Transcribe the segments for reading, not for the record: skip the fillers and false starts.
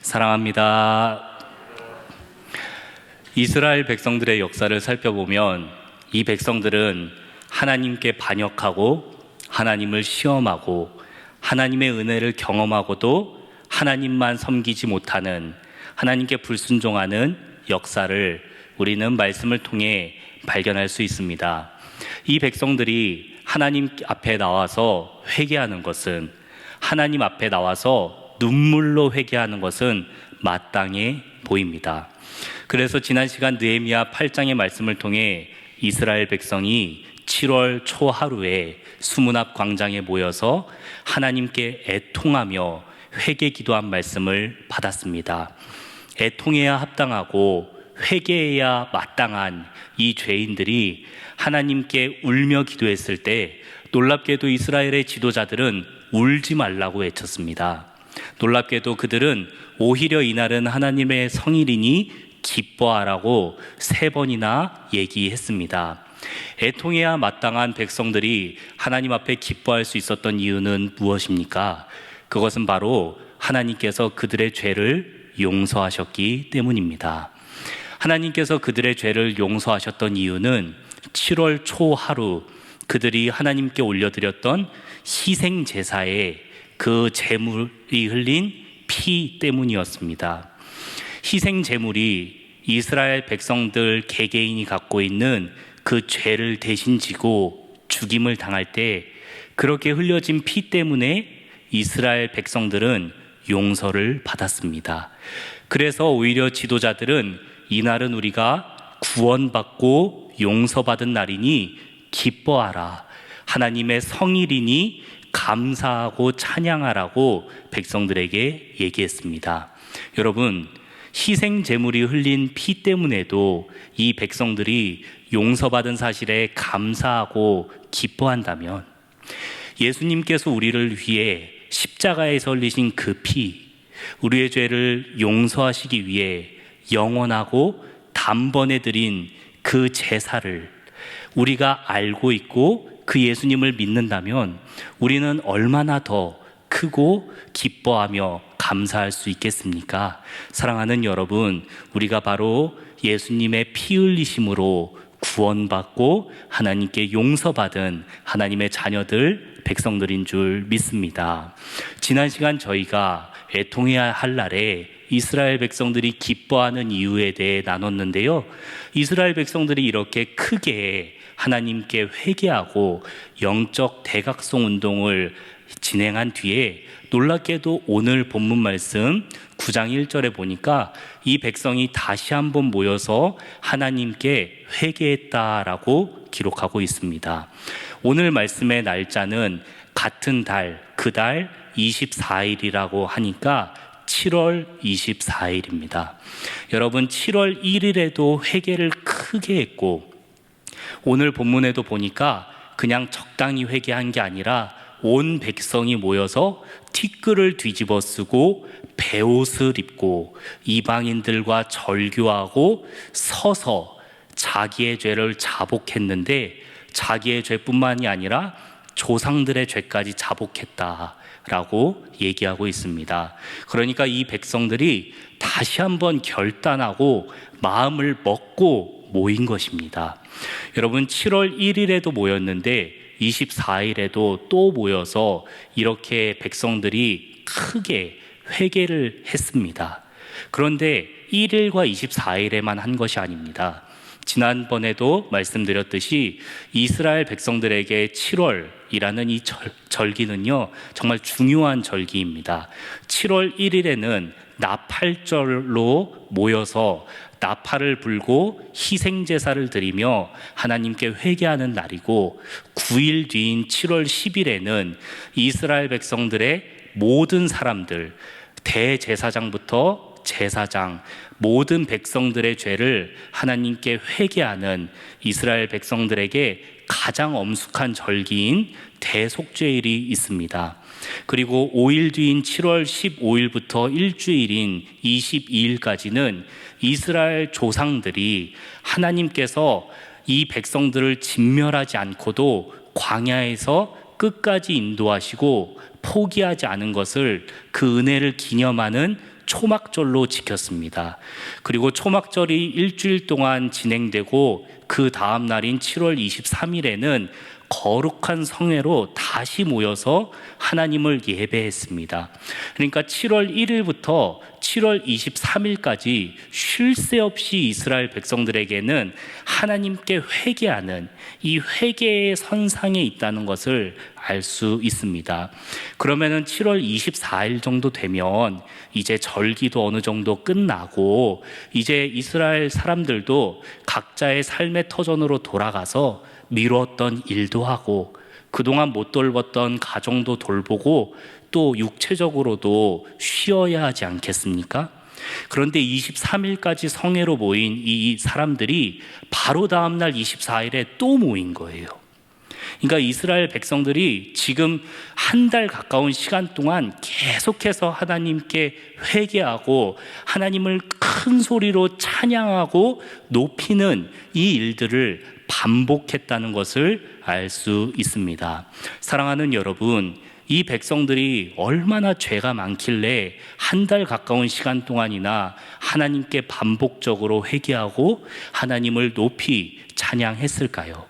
사랑합니다. 이스라엘 백성들의 역사를 살펴보면 이 백성들은 하나님께 반역하고 하나님을 시험하고 하나님의 은혜를 경험하고도 하나님만 섬기지 못하는, 하나님께 불순종하는 역사를 우리는 말씀을 통해 발견할 수 있습니다. 이 백성들이 하나님 앞에 나와서 회개하는 것은, 하나님 앞에 나와서 눈물로 회개하는 것은 마땅해 보입니다. 그래서 지난 시간 느헤미야 8장의 말씀을 통해 이스라엘 백성이 7월 초 하루에 수문 앞 광장에 모여서 하나님께 애통하며 회개 기도한 말씀을 받았습니다. 애통해야 합당하고 회개해야 마땅한 이 죄인들이 하나님께 울며 기도했을 때, 놀랍게도 이스라엘의 지도자들은 울지 말라고 외쳤습니다. 놀랍게도 그들은 오히려 이날은 하나님의 성일이니 기뻐하라고 3번이나 얘기했습니다. 애통해야 마땅한 백성들이 하나님 앞에 기뻐할 수 있었던 이유는 무엇입니까? 그것은 바로 하나님께서 그들의 죄를 용서하셨기 때문입니다. 하나님께서 그들의 죄를 용서하셨던 이유는 7월 초 하루 그들이 하나님께 올려드렸던 희생 제사에 그 제물이 흘린 피 때문이었습니다. 희생 제물이 이스라엘 백성들 개개인이 갖고 있는 그 죄를 대신 지고 죽임을 당할 때 그렇게 흘려진 피 때문에 이스라엘 백성들은 용서를 받았습니다. 그래서 오히려 지도자들은 이날은 우리가 구원받고 용서받은 날이니 기뻐하라, 하나님의 성일이니 감사하고 찬양하라고 백성들에게 얘기했습니다. 여러분, 희생 제물이 흘린 피 때문에도 이 백성들이 용서받은 사실에 감사하고 기뻐한다면, 예수님께서 우리를 위해 십자가에서 흘리신 그 피, 우리의 죄를 용서하시기 위해 영원하고 단번에 드린 그 제사를 우리가 알고 있고 그 예수님을 믿는다면 우리는 얼마나 더 크고 기뻐하며 감사할 수 있겠습니까? 사랑하는 여러분, 우리가 바로 예수님의 피 흘리심으로 구원받고 하나님께 용서받은 하나님의 자녀들, 백성들인 줄 믿습니다. 지난 시간 저희가 애통해야 할 날에 이스라엘 백성들이 기뻐하는 이유에 대해 나눴는데요. 이스라엘 백성들이 이렇게 크게 하나님께 회개하고 영적 대각성 운동을 진행한 뒤에 놀랍게도 오늘 본문 말씀 9장 1절에 보니까 이 백성이 다시 한번 모여서 하나님께 회개했다라고 기록하고 있습니다. 오늘 말씀의 날짜는 같은 달, 그달 24일이라고 하니까 7월 24일입니다. 여러분, 7월 1일에도 회개를 크게 했고, 오늘 본문에도 보니까 그냥 적당히 회개한 게 아니라 온 백성이 모여서 티끌을 뒤집어 쓰고 베옷을 입고 이방인들과 절교하고 서서 자기의 죄를 자복했는데, 자기의 죄뿐만이 아니라 조상들의 죄까지 자복했다라고 얘기하고 있습니다. 그러니까 이 백성들이 다시 한번 결단하고 마음을 먹고 모인 것입니다. 여러분, 7월 1일에도 모였는데 24일에도 또 모여서 이렇게 백성들이 크게 회개를 했습니다. 그런데 1일과 24일에만 한 것이 아닙니다. 지난번에도 말씀드렸듯이 이스라엘 백성들에게 7월이라는 이 절기는요, 정말 중요한 절기입니다. 7월 1일에는 나팔절로 모여서 나팔을 불고 희생제사를 드리며 하나님께 회개하는 날이고, 9일 뒤인 7월 10일에는 이스라엘 백성들의 모든 사람들, 대제사장부터 제사장, 모든 백성들의 죄를 하나님께 회개하는 이스라엘 백성들에게 가장 엄숙한 절기인 대속죄일이 있습니다. 그리고 5일 뒤인 7월 15일부터 일주일인 22일까지는 이스라엘 조상들이 하나님께서 이 백성들을 진멸하지 않고도 광야에서 끝까지 인도하시고 포기하지 않은 것을, 그 은혜를 기념하는 초막절로 지켰습니다. 그리고 초막절이 일주일 동안 진행되고 그 다음 날인 7월 23일에는 거룩한 성회로 다시 모여서 하나님을 예배했습니다. 그러니까 7월 1일부터 7월 23일까지 쉴 새 없이 이스라엘 백성들에게는 하나님께 회개하는 이 회개의 선상에 있다는 것을 알 수 있습니다. 그러면은 7월 24일 정도 되면 이제 절기도 어느 정도 끝나고 이제 이스라엘 사람들도 각자의 삶의 터전으로 돌아가서 미뤘던 일도 하고 그동안 못 돌봤던 가정도 돌보고 또 육체적으로도 쉬어야 하지 않겠습니까? 그런데 23일까지 성회로 모인 이 사람들이 바로 다음 날 24일에 또 모인 거예요. 그러니까 이스라엘 백성들이 지금 한 달 가까운 시간 동안 계속해서 하나님께 회개하고 하나님을 큰 소리로 찬양하고 높이는 이 일들을 반복했다는 것을 알 수 있습니다. 사랑하는 여러분, 이 백성들이 얼마나 죄가 많길래 한 달 가까운 시간 동안이나 하나님께 반복적으로 회개하고 하나님을 높이 찬양했을까요?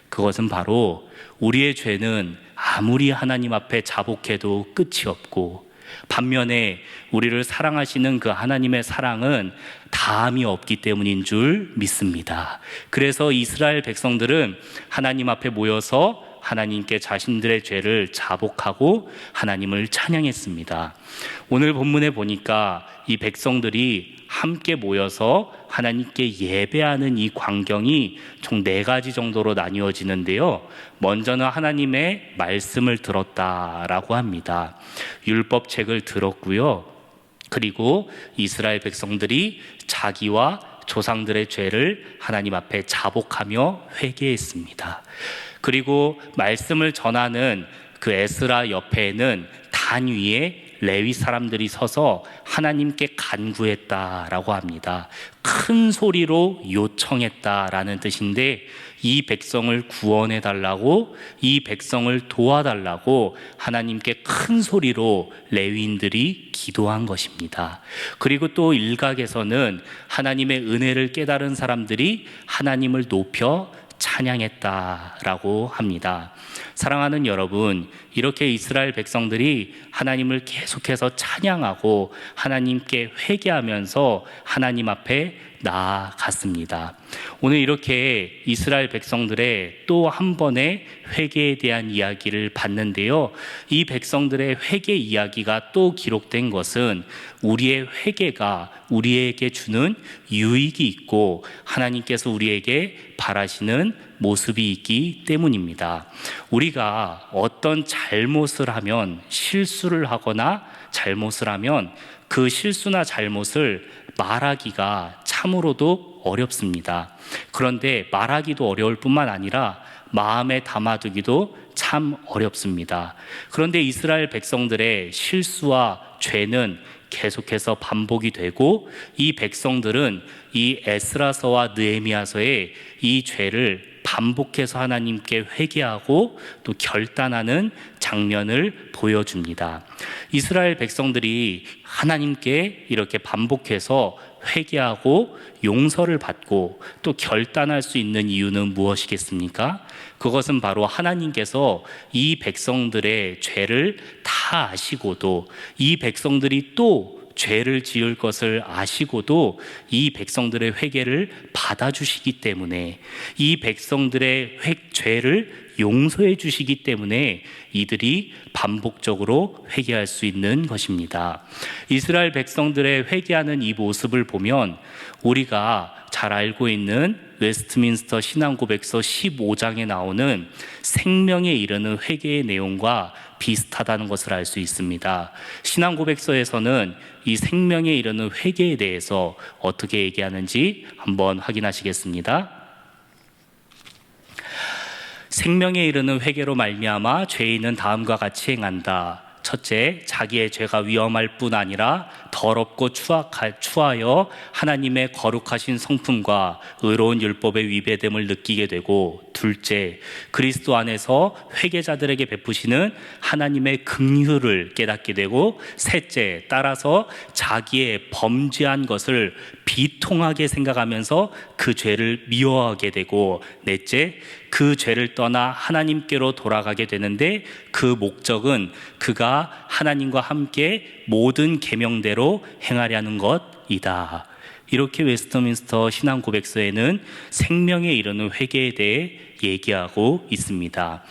그것은 바로 우리의 죄는 아무리 하나님 앞에 자복해도 끝이 없고 반면에 우리를 사랑하시는 그 하나님의 사랑은 다함이 없기 때문인 줄 믿습니다. 그래서 이스라엘 백성들은 하나님 앞에 모여서 하나님께 자신들의 죄를 자복하고 하나님을 찬양했습니다. 오늘 본문에 보니까 이 백성들이 함께 모여서 하나님께 예배하는 이 광경이 총 4가지 정도로 나뉘어지는데요. 먼저는 하나님의 말씀을 들었다라고 합니다. 율법책을 들었고요. 그리고 이스라엘 백성들이 자기와 조상들의 죄를 하나님 앞에 자복하며 회개했습니다. 그리고 말씀을 전하는 그 에스라 옆에는 단 위에 레위 사람들이 서서 하나님께 간구했다라고 합니다. 큰 소리로 요청했다라는 뜻인데 이 백성을 구원해 달라고, 이 백성을 도와달라고 하나님께 큰 소리로 레위인들이 기도한 것입니다. 그리고 또 일각에서는 하나님의 은혜를 깨달은 사람들이 하나님을 높여 찬양했다라고 합니다. 사랑하는 여러분, 이렇게 이스라엘 백성들이 하나님을 계속해서 찬양하고 하나님께 회개하면서 하나님 앞에 나아갔습니다. 오늘 이렇게 이스라엘 백성들의 또 한 번의 회개에 대한 이야기를 봤는데요. 이 백성들의 회개 이야기가 또 기록된 것은 우리의 회개가 우리에게 주는 유익이 있고 하나님께서 우리에게 바라시는 모습이 있기 때문입니다. 우리가 어떤 잘못을 하면, 실수를 하거나 잘못을 하면 그 실수나 잘못을 말하기가 참으로도 어렵습니다. 그런데 말하기도 어려울 뿐만 아니라 마음에 담아두기도 참 어렵습니다. 그런데 이스라엘 백성들의 실수와 죄는 계속해서 반복이 되고 이 백성들은 이 에스라서와 느헤미야서의 이 죄를 반복해서 하나님께 회개하고 또 결단하는 장면을 보여줍니다. 이스라엘 백성들이 하나님께 이렇게 반복해서 회개하고 용서를 받고 또 결단할 수 있는 이유는 무엇이겠습니까? 그것은 바로 하나님께서 이 백성들의 죄를 다 아시고도 이 백성들이 또 죄를 지을 것을 아시고도 이 백성들의 회개를 받아주시기 때문에, 이 백성들의 죄를 용서해 주시기 때문에 이들이 반복적으로 회개할 수 있는 것입니다. 이스라엘 백성들의 회개하는 이 모습을 보면 우리가 잘 알고 있는 웨스트민스터 신앙고백서 15장에 나오는 생명에 이르는 회개의 내용과 비슷하다는 것을 알 수 있습니다. 신앙고백서에서는 이 생명에 이르는 회개에 대해서 어떻게 얘기하는지 한번 확인하시겠습니다. 생명에 이르는 회개로 말미암아 죄인은 다음과 같이 행한다. 첫째, 자기의 죄가 위험할 뿐 아니라 더럽고 추하여 하나님의 거룩하신 성품과 의로운 율법의 위배됨을 느끼게 되고, 둘째, 그리스도 안에서 회개자들에게 베푸시는 하나님의 긍휼을 깨닫게 되고, 셋째, 따라서 자기의 범죄한 것을 비통하게 생각하면서 그 죄를 미워하게 되고, 넷째, 그 죄를 떠나 하나님께로 돌아가게 되는데, 그 목적은 그가 하나님과 함께 모든 계명대로 행하려는 것이다. 이렇게 웨스트민스터 신앙 고백서에는 생명에 이르는 회개에 대해 얘기하고 있습니다.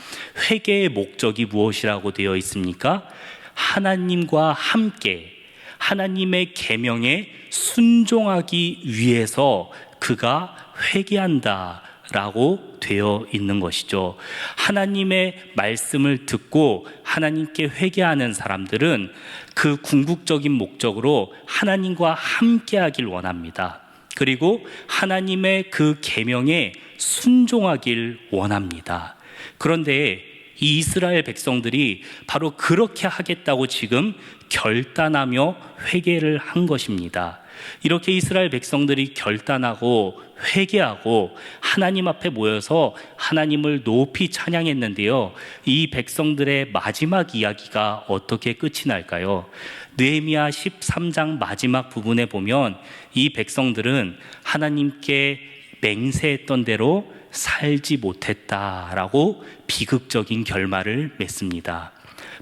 회개의 목적이 무엇이라고 되어 있습니까? 하나님과 함께 하나님의 계명에 순종하기 위해서 그가 회개한다 라고 되어 있는 것이죠. 하나님의 말씀을 듣고 하나님께 회개하는 사람들은 그 궁극적인 목적으로 하나님과 함께 하길 원합니다. 그리고 하나님의 그 계명에 순종하길 원합니다. 그런데 이 이스라엘 백성들이 바로 그렇게 하겠다고 지금 결단하며 회개를 한 것입니다. 이렇게 이스라엘 백성들이 결단하고 회개하고 하나님 앞에 모여서 하나님을 높이 찬양했는데요, 이 백성들의 마지막 이야기가 어떻게 끝이 날까요? 느헤미야 13장 마지막 부분에 보면 이 백성들은 하나님께 맹세했던 대로 살지 못했다라고 비극적인 결말을 맺습니다.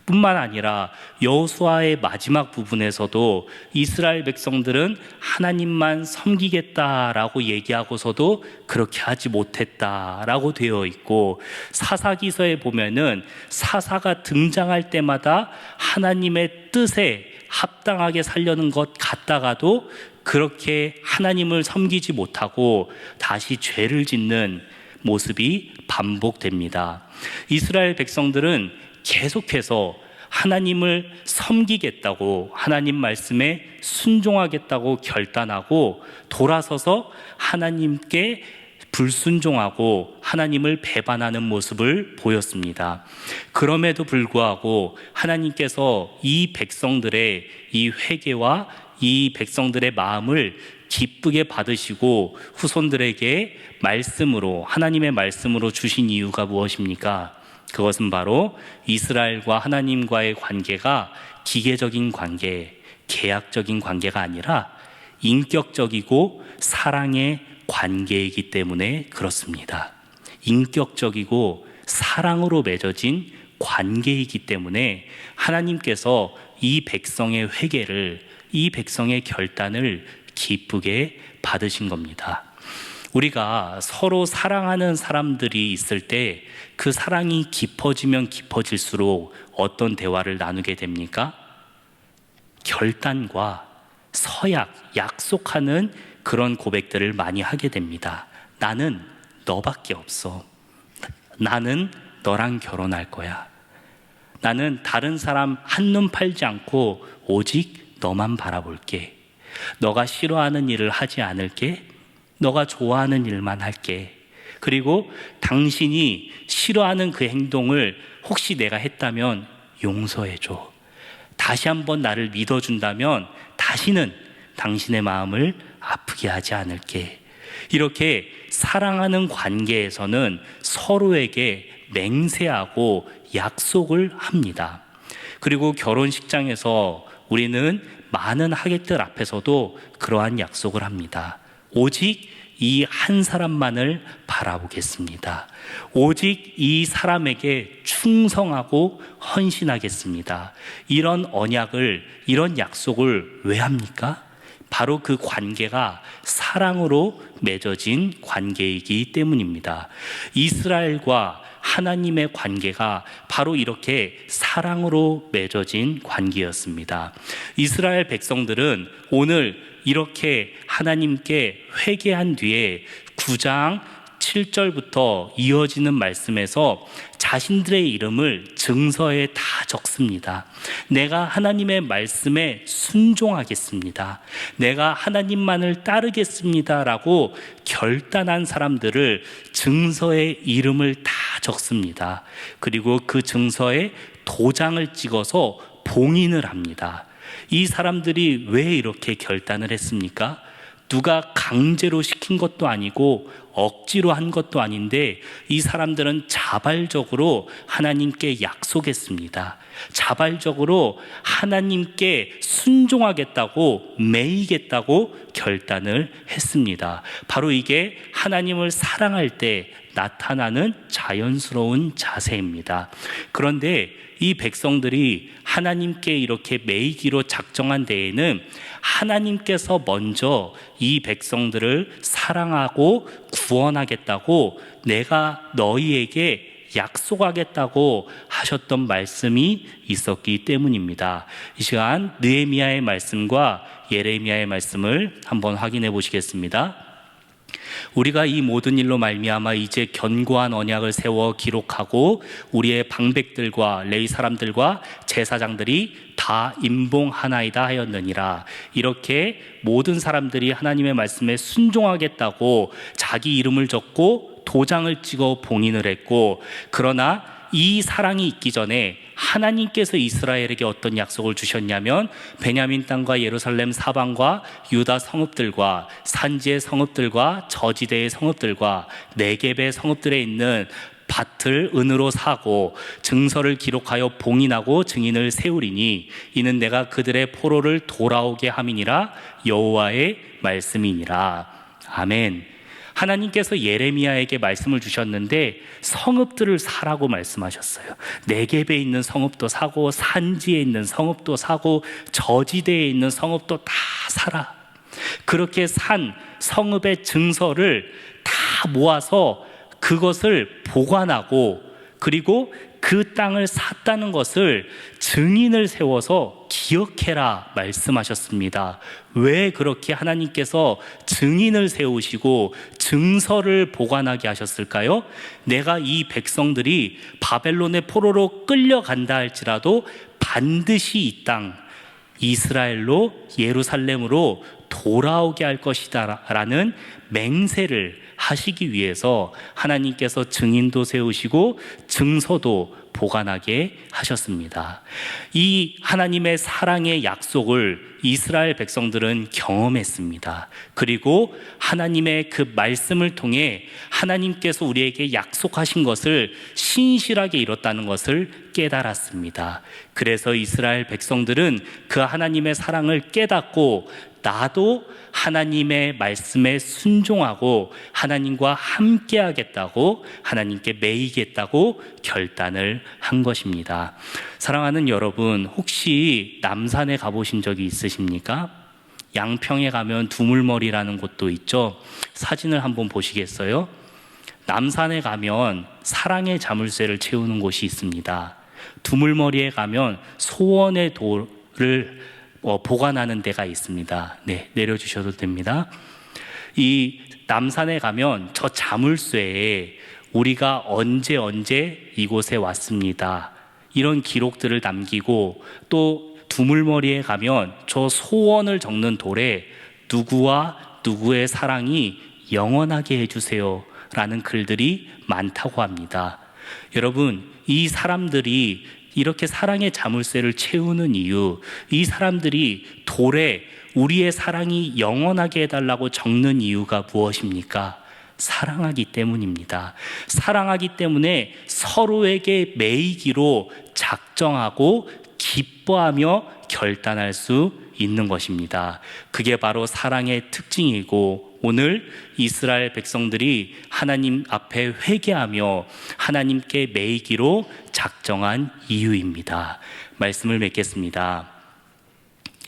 뿐만 아니라 여호수아의 마지막 부분에서도 이스라엘 백성들은 하나님만 섬기겠다라고 얘기하고서도 그렇게 하지 못했다라고 되어 있고, 사사기서에 보면은 사사가 등장할 때마다 하나님의 뜻에 합당하게 살려는 것 같다가도 그렇게 하나님을 섬기지 못하고 다시 죄를 짓는 모습이 반복됩니다. 이스라엘 백성들은 계속해서 하나님을 섬기겠다고, 하나님 말씀에 순종하겠다고 결단하고 돌아서서 하나님께 불순종하고 하나님을 배반하는 모습을 보였습니다. 그럼에도 불구하고 하나님께서 이 백성들의 이 회개와 이 백성들의 마음을 기쁘게 받으시고 후손들에게 말씀으로, 하나님의 말씀으로 주신 이유가 무엇입니까? 그것은 바로 이스라엘과 하나님과의 관계가 기계적인 관계, 계약적인 관계가 아니라 인격적이고 사랑의 관계이기 때문에 그렇습니다. 인격적이고 사랑으로 맺어진 관계이기 때문에 하나님께서 이 백성의 회개를, 이 백성의 결단을 기쁘게 받으신 겁니다. 우리가 서로 사랑하는 사람들이 있을 때 그 사랑이 깊어지면 깊어질수록 어떤 대화를 나누게 됩니까? 결단과 서약, 약속하는 그런 고백들을 많이 하게 됩니다. 나는 너밖에 없어. 나는 너랑 결혼할 거야. 나는 다른 사람 한눈 팔지 않고 오직 너만 바라볼게. 너가 싫어하는 일을 하지 않을게. 너가 좋아하는 일만 할게. 그리고 당신이 싫어하는 그 행동을 혹시 내가 했다면 용서해줘. 다시 한번 나를 믿어준다면 다시는 당신의 마음을 아프게 하지 않을게. 이렇게 사랑하는 관계에서는 서로에게 맹세하고 약속을 합니다. 그리고 결혼식장에서 우리는 많은 하객들 앞에서도 그러한 약속을 합니다. 오직 이 한 사람만을 바라보겠습니다. 오직 이 사람에게 충성하고 헌신하겠습니다. 이런 언약을, 이런 약속을 왜 합니까? 바로 그 관계가 사랑으로 맺어진 관계이기 때문입니다. 이스라엘과 하나님의 관계가 바로 이렇게 사랑으로 맺어진 관계였습니다. 이스라엘 백성들은 오늘 이렇게 하나님께 회개한 뒤에 9장 7절부터 이어지는 말씀에서 자신들의 이름을 증서에 다 적습니다. 내가 하나님의 말씀에 순종하겠습니다. 내가 하나님만을 따르겠습니다 라고 결단한 사람들을 증서에 이름을 다 적습니다. 그리고 그 증서에 도장을 찍어서 봉인을 합니다. 이 사람들이 왜 이렇게 결단을 했습니까? 누가 강제로 시킨 것도 아니고 억지로 한 것도 아닌데 이 사람들은 자발적으로 하나님께 약속했습니다. 자발적으로 하나님께 순종하겠다고, 매이겠다고 결단을 했습니다. 바로 이게 하나님을 사랑할 때 나타나는 자연스러운 자세입니다. 그런데 이 백성들이 하나님께 이렇게 매이기로 작정한 데에는 하나님께서 먼저 이 백성들을 사랑하고 구원하겠다고, 내가 너희에게 약속하겠다고 하셨던 말씀이 있었기 때문입니다. 이 시간 느헤미야의 말씀과 예레미야의 말씀을 한번 확인해 보시겠습니다. 우리가 이 모든 일로 말미암아 이제 견고한 언약을 세워 기록하고 우리의 방백들과 레위 사람들과 제사장들이 다 임봉하나이다 하였느니라. 이렇게 모든 사람들이 하나님의 말씀에 순종하겠다고 자기 이름을 적고 도장을 찍어 봉인을 했고, 그러나 이 사랑이 있기 전에 하나님께서 이스라엘에게 어떤 약속을 주셨냐면 베냐민 땅과 예루살렘 사방과 유다 성읍들과 산지의 성읍들과 저지대의 성읍들과 네겝의 성읍들에 있는 밭을 은으로 사고 증서를 기록하여 봉인하고 증인을 세우리니 이는 내가 그들의 포로를 돌아오게 함이니라. 여호와의 말씀이니라. 아멘. 하나님께서 예레미야에게 말씀을 주셨는데 성읍들을 사라고 말씀하셨어요. 네겝에 있는 성읍도 사고 산지에 있는 성읍도 사고 저지대에 있는 성읍도 다 사라. 그렇게 산 성읍의 증서를 다 모아서 그것을 보관하고, 그리고 그 땅을 샀다는 것을 증인을 세워서 기억해라 말씀하셨습니다. 왜 그렇게 하나님께서 증인을 세우시고 증서를 보관하게 하셨을까요? 내가 이 백성들이 바벨론의 포로로 끌려간다 할지라도 반드시 이 땅 이스라엘로, 예루살렘으로 돌아오게 할 것이다 라는 맹세를 하시기 위해서 하나님께서 증인도 세우시고 증서도 보관하게 하셨습니다. 이 하나님의 사랑의 약속을 이스라엘 백성들은 경험했습니다. 그리고 하나님의 그 말씀을 통해 하나님께서 우리에게 약속하신 것을 신실하게 이뤘다는 것을 깨달았습니다. 그래서 이스라엘 백성들은 그 하나님의 사랑을 깨닫고 나도 하나님의 말씀에 순종하고 하나님과 함께 하겠다고, 하나님께 매이겠다고 결단을 한 것입니다. 사랑하는 여러분, 혹시 남산에 가보신 적이 있으십니까? 양평에 가면 두물머리라는 곳도 있죠. 사진을 한번 보시겠어요? 남산에 가면 사랑의 자물쇠를 채우는 곳이 있습니다. 두물머리에 가면 소원의 돌을 보관하는 데가 있습니다. 네, 내려주셔도 됩니다. 이 남산에 가면 저 자물쇠에 우리가 언제 이곳에 왔습니다, 이런 기록들을 남기고, 또 두물머리에 가면 저 소원을 적는 돌에 누구와 누구의 사랑이 영원하게 해주세요 라는 글들이 많다고 합니다. 여러분, 이 사람들이 이렇게 사랑의 자물쇠를 채우는 이유, 이 사람들이 돌에 우리의 사랑이 영원하게 해달라고 적는 이유가 무엇입니까? 사랑하기 때문입니다. 사랑하기 때문에 서로에게 매이기로 작정하고 기뻐하며 결단할 수 있는 것입니다. 그게 바로 사랑의 특징이고, 오늘 이스라엘 백성들이 하나님 앞에 회개하며 하나님께 매이기로 작정한 이유입니다. 말씀을 맺겠습니다.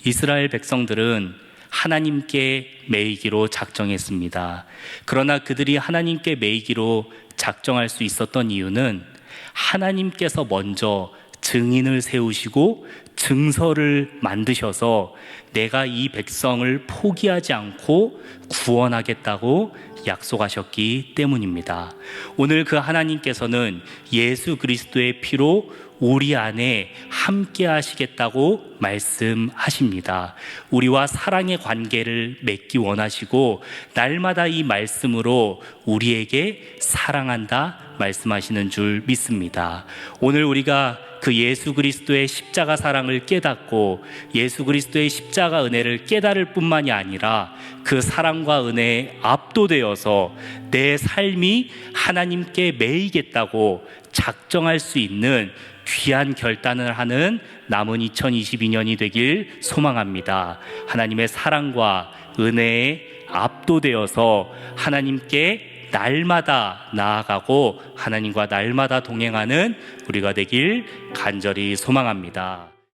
이스라엘 백성들은 하나님께 매이기로 작정했습니다. 그러나 그들이 하나님께 매이기로 작정할 수 있었던 이유는 하나님께서 먼저 증인을 세우시고 증서를 만드셔서 내가 이 백성을 포기하지 않고 구원하겠다고 약속하셨기 때문입니다. 오늘 그 하나님께서는 예수 그리스도의 피로 우리 안에 함께 하시겠다고 말씀하십니다. 우리와 사랑의 관계를 맺기 원하시고 날마다 이 말씀으로 우리에게 사랑한다 말씀하시는 줄 믿습니다. 오늘 우리가 그 예수 그리스도의 십자가 사랑을 깨닫고 예수 그리스도의 십자가 은혜를 깨달을 뿐만이 아니라 그 사랑과 은혜에 압도되어서 내 삶이 하나님께 매이겠다고 작정할 수 있는 귀한 결단을 하는 남은 2022년이 되길 소망합니다. 하나님의 사랑과 은혜에 압도되어서 하나님께 날마다 나아가고 하나님과 날마다 동행하는 우리가 되길 간절히 소망합니다.